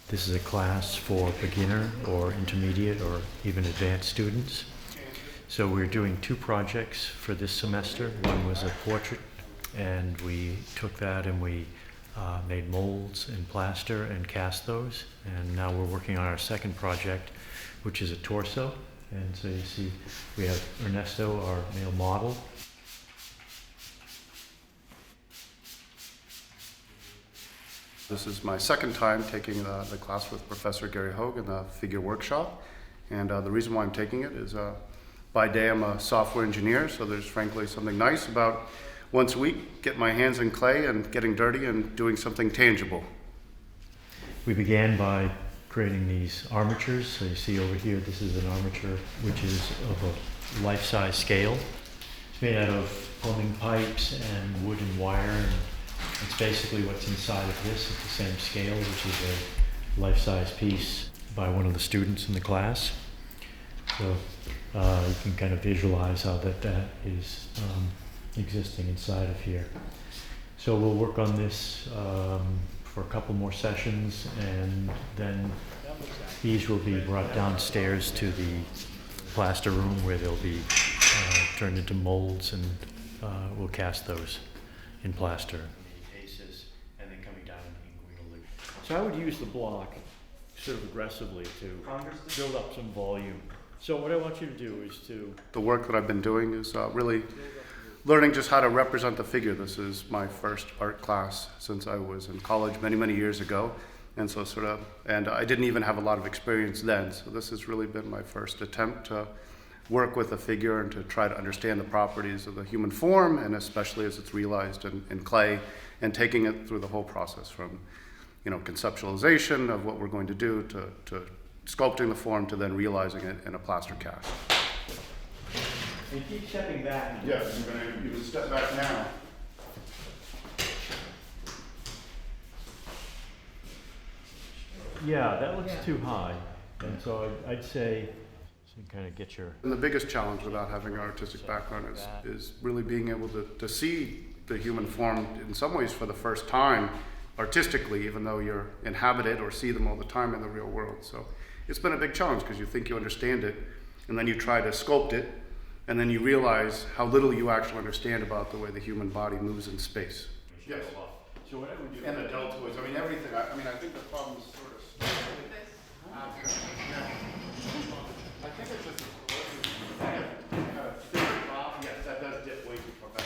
This is a class for beginner or intermediate or even advanced students. So we're doing two projects for this semester. One was a portrait, and we took that and we made molds in plaster and cast those. And now we're working on our second project, which is a torso. And so you see we have Ernesto, our male model. This is my second time taking the class with Professor Gerry Hoag in the figure workshop. And the reason why I'm taking it is by day I'm a software engineer, so there's frankly something nice about once a week getting my hands in clay and getting dirty and doing something tangible. We began by creating these armatures. So you see over here, this is an armature which is of a life-size scale. It's made out of plumbing pipes and wood and wire, and it's basically what's inside of this at the same scale, which is a life-size piece by one of the students in the class. So you can kind of visualize how that is existing inside of here. So we'll work on this for a couple more sessions, and then these will be brought downstairs to the plaster room where they'll be turned into molds, and we'll cast those in plaster. And then coming down and being. So I would use the block sort of aggressively to build up some volume. So what I want you to do is to... The work that I've been doing is really learning just how to represent the figure. This is my first art class since I was in college many years ago. And so and I didn't even have a lot of experience then. So this has really been my first attempt to work with a figure and to try to understand the properties of the human form, and especially as it's realized in clay, and taking it through the whole process from, conceptualization of what we're going to do to sculpting the form to then realizing it in a plaster cast. And keep stepping back. Yes, I'm going to even step back now. Yeah, that looks too high. And so I'd say, so you kind of get your... And the biggest challenge without having an artistic background is really being able to see the human form in some ways for the first time artistically, even though you're inhabited or see them all the time in the real world. So it's been a big challenge because you think you understand it, and then you try to sculpt it, and then you realize how little you actually understand about the way the human body moves in space. Yes. So what I would do... And the deltoids, everything. I think the problem is sort of... I think it's just... Yes, that does dip way too far back.